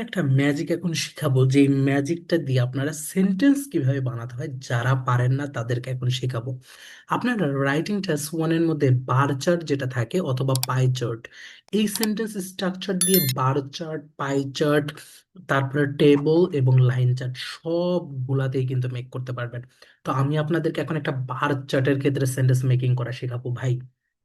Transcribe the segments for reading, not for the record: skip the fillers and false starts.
একটা ম্যাজিক এখন শিখাবো, যে ম্যাজিকটা দিয়ে আপনারা সেন্টেন্স কিভাবে বানাতে হয় যারা পারেন না তাদেরকে এখন শেখাবো। আপনারা রাইটিং টাস্ক ওয়ানের মধ্যে বার চার্ট যেটা থাকে অথবা পাই চার্ট, এই সেন্টেন্স স্ট্রাকচার দিয়ে বার চার্ট, পাই চার্ট, তারপরে টেবল এবং লাইন চার্ট সবগুলাতেই কিন্তু মেক করতে পারবেন। তো আমি আপনাদেরকে এখন একটা বার চার্টের ক্ষেত্রে সেন্টেন্স মেকিং করা শেখাবো ভাই।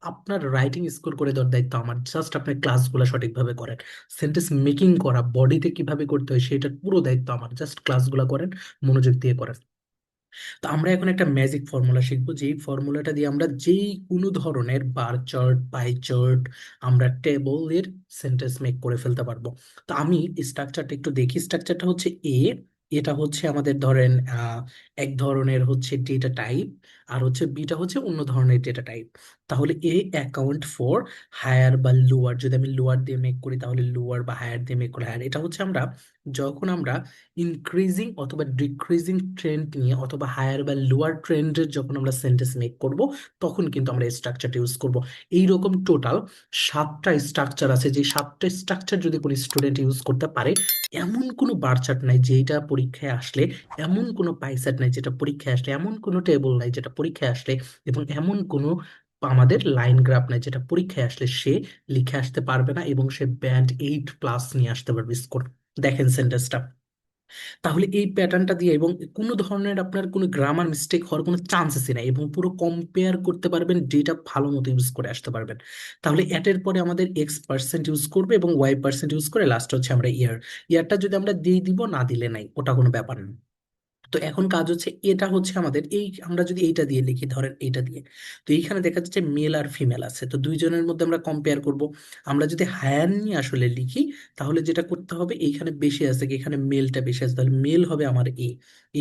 আপনার রাইটিং স্কোর করে দেওয়ার দায়িত্ব আমার, জাস্ট আপনার ক্লাসগুলো সঠিকভাবে করেন। সেন্টেন্স মেকিং করা বডিতে কিভাবে করতে হয় সেটার পুরো দায়িত্ব আমার, জাস্ট ক্লাসগুলো করেন, মনোযোগ দিয়ে করেন। তো আমরা এখন একটা ম্যাজিক ফর্মুলা শিখবো, যেই ফর্মুলাটা দিয়ে আমরা যেই কোনো ধরনের বার চার্ট, পাই চার্ট, আমরা টেবলের সেন্টেন্স মেক করে ফেলতে পারবো। তো আমি স্ট্রাকচারটা একটু দেখি। স্ট্রাকচারটা হচ্ছে এটা হচ্ছে আমাদের ধরেন এক ধরনের হচ্ছে ডেটা টাইপ, আর হচ্ছে বিটা হচ্ছে অন্য ধরনের ডেটা টাইপ। তাহলে অ্যাকাউন্ট ফর হায়ার বা লোয়ার, যদি আমি লোয়ার দিয়ে মেক করি তাহলে লোয়ার, বা হায়ার দিয়ে মেক করি হায়ার। এটা হচ্ছে আমরা যখন আমরা ইনক্রিজিং অথবা ডিক্রিজিং ট্রেন্ড নিয়ে অথবা হায়ার বা লোয়ার ট্রেন্ডের যখন আমরা সেন্টেন্স মেক করব, তখন কিন্তু আমরা এই স্ট্রাকচারটা ইউজ করব। এইরকম টোটাল 7টা স্ট্রাকচার আছে, যে 7টা স্ট্রাকচার যদি কোনো স্টুডেন্ট ইউজ করতে পারে, এমন কোনো বার চার্ট নাই যেটা পরীক্ষায় আসলে, এমন কোনো পাইসেট নাই যেটা পরীক্ষায় আসলে, এমন কোনো টেবল নাই যেটা পরীক্ষায় আসলে, এবং এমন কোনো আমাদের লাইন গ্রাফ নাই যেটা পরীক্ষায় আসলে সে লিখে আসতে পারবে না, এবং সে ব্যান্ড 8+ নিয়ে আসতে পারবে স্কোর। দেখেন সেন্টেন্সটা। তাহলে এই প্যাটার্নটা দিয়ে এবং কোনো ধরনের আপনার কোনো গ্রামার মিস্টেক হওয়ার কোনো চান্সেসই নাই, এবং পুরো কম্পেয়ার করতে পারবেন, ডেটা ভালো মতো ইউজ করে আসতে পারবেন। তাহলে এটের পরে আমাদের X% ইউজ করবে এবং Y% ইউজ করে লাস্ট হচ্ছে আমরা ইয়ারটা যদি আমরা দিয়ে দিব, না দিলে নাই, ওটা কোনো ব্যাপার না। তো এখন কাজ হচ্ছে, এটা হচ্ছে আমাদের এই, আমরা যদি এইটা দিয়ে লিখি, ধরেন এইটা দিয়ে, তো এইখানে দেখা যাচ্ছে মেল আর ফিমেল আছে, তো দুইজনের মধ্যে আমরা কম্পেয়ার করব। আমরা যদি হায়ার নিয়ে আসলে লিখি, তাহলে যেটা করতে হবে, এইখানে বেশি আছে কি, এখানে মেলটা বেশি আছে, তাহলে মেল হবে আমার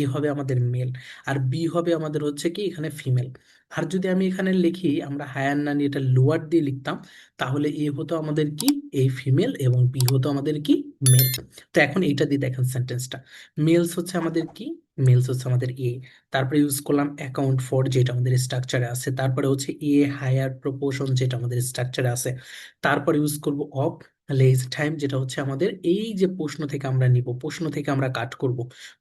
এ হবে আমাদের মেল, আর বি হবে আমাদের হচ্ছে কি এখানে ফিমেল। আর যদি আমি এখানে লিখি, আমরা হায়ার না নিয়ে এটা লোয়ার দিয়ে লিখতাম, তাহলে এ হতো আমাদের কি এই ফিমেল, এবং বি হতো আমাদের কি মেল। তো এখন এইটা দিয়ে দেখেন সেন্টেন্সটা, মেলস হচ্ছে আমাদের কি, মেলস হচ্ছে আমাদের তারপরে ইউজ করলাম অ্যাকাউন্ট ফর যেটা আমাদের স্ট্রাকচারে আছে, তারপরে হচ্ছে হায়ার প্রপোর্শন যেটা আমাদের স্ট্রাকচারে আছে, তারপরে ইউজ করব অফ লেজ টাইম যেটা হচ্ছে আমাদের এই যে প্রশ্ন থেকে আমরা নিব, প্রশ্ন থেকে আমরা কাট করব।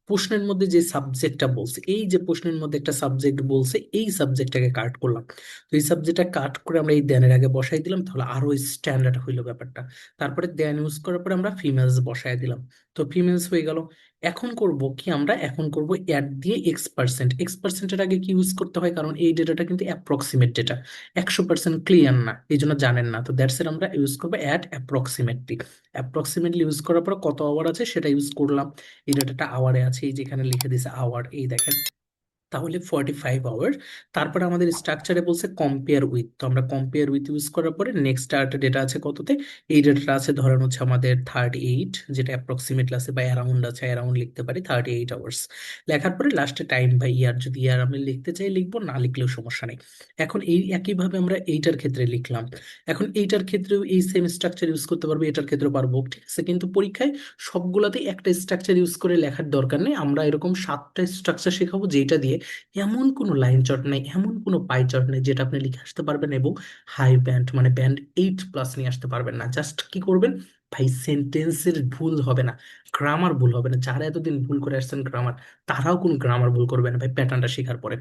প্রশ্নের মধ্যে যে সাবজেক্টটা বলছে, এই যে প্রশ্নের মধ্যে একটা সাবজেক্ট বলছে, এই সাবজেক্টটাকে কাট করলাম। তো এই সাবজেক্টটা কাট করে আমরা এই দেনের আগে বসাই দিলাম, তাহলে আরো স্ট্যান্ডার্ড হইলো ব্যাপারটা। তারপরে দেন ইউজ করার পরে আমরা ফিমেলস বসাই দিলাম, তো ফিমেলস হয়ে গেল। এখন করব কি, আমরা এখন করব অ্যাড দিয়ে X%। X%-এর আগে কি ইউজ করতে হয়, কারণ এই ডেটাটা কিন্তু অ্যাপ্রক্সিমেট ডেটা, 100% ক্লিয়ার না, এই জন্য জানেন না। তো দ্যাটস এর আমরা ইউজ করবো অ্যাড অ্যাপ্রক্সিমেটলি। অ্যাপ্রক্সিমেটলি ইউজ করার পর কত আওয়ার আছে সেটা ইউজ করলাম। এই ডেটাটা আওয়ারে আছে, এই যেখানে লিখে দিছে আওয়ার, এই দেখেন, তাহলে 45 আওয়ার। তারপরে আমাদের স্ট্রাকচারে বলছে কম্পেয়ার উইথ, তো আমরা কম্পেয়ার উইথ ইউজ করার পরে নেক্সট একটা ডেটা আছে কততে, এই ডেটাটা আছে ধরেন হচ্ছে আমাদের 38, যেটা অ্যাপ্রক্সিমেটলি আছে বা অ্যারাউন্ড আছে, অ্যারাউন্ড লিখতে পারি 38 আওয়ার্স। লেখার পরে লাস্টে টাইম বা ইয়ার, যদি ইয়ার আমি লিখতে চাই লিখবো, না লিখলেও সমস্যা নেই। এখন এই একইভাবে আমরা এইটার ক্ষেত্রে লিখলাম। এখন এইটার ক্ষেত্রেও এই সেম স্ট্রাকচার ইউজ করতে পারবো, এটার ক্ষেত্রেও পারবো, ঠিক আছে। কিন্তু পরীক্ষায় সবগুলাতেই একটা স্ট্রাকচার ইউজ করে লেখার দরকার নেই, আমরা এরকম 7টা স্ট্রাকচার শেখাবো, যেটা দিয়ে এমন কোনো লাইন চট নেই, এমন কোনো পাই চট নেই যেটা আপনি লিখে আসতে পারবেন এবং হাই ব্যান্ড মানে ব্যান্ড 8+ নিয়ে আসতে পারবেন না। জাস্ট কি করবেন ভাই, সেন্টেন্সের ভুল হবে না, গ্রামার ভুল হবে না। যারা এতদিন ভুল করে আসছেন গ্রামার, তারাও কোনো গ্রামার ভুল করবে না ভাই, প্যাটার্নটা শেখার পরে।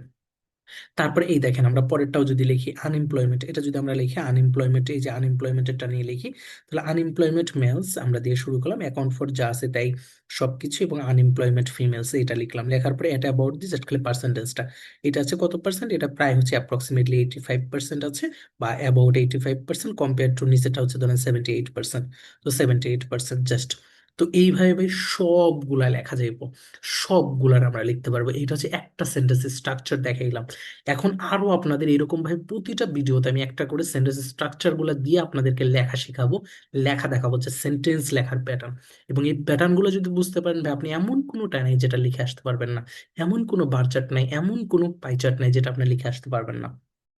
তারপরে এই দেখেন, আমরা পরেরটাও যদি লিখি আনএমপ্লয়মেন্ট, এটা যদি আমরা লিখি আনএমপ্লয়মেন্ট, এই যে আনএমপ্লয়মেন্টটা নিয়ে লিখি, তাহলে আনএমপ্লয়মেন্ট মেলস আমরা দিয়ে শুরু করলাম, অ্যাকাউন্ট ফর যা আছে তাই সবকিছু, এবং আনএমপ্লয়মেন্ট ফিমেলস এটা লিখলাম। লেখার পরে এটা অ্যাবাউট দিস, জাস্ট খালি পার্সেন্টেজটা, এটা আছে কত পার্সেন্ট, এটা প্রায় হচ্ছে অ্যাপ্রক্সিমেটলি 85% আছে, বা অ্যাবাউট 85% কম্পেয়ার টু নিচেটা হচ্ছে ধরেন 78%। তো 78% জাস্ট। তো এইভাবে ভাই সবগুলা লেখা যাইব, সবগুলার আমরা লিখতে পারবো। এটা হচ্ছে একটা সেন্টেন্সের স্ট্রাকচার দেখাইলাম। এখন আরো আপনাদের এরকম ভাবে প্রতিটা ভিডিওতে আমি একটা করে সেন্টেন্স স্ট্রাকচার গুলো দিয়ে আপনাদেরকে লেখা শেখাবো, লেখা দেখাবো, যে সেন্টেন্স লেখার প্যাটার্ন। এবং এই প্যাটার্ন গুলো যদি বুঝতে পারেন ভাই, আপনি এমন কোনোটা নেই যেটা লিখে আসতে পারবেন না, এমন কোনো বার চার্ট নাই, এমন কোনো পাই চার্ট নাই যেটা আপনি লিখে আসতে পারবেন না।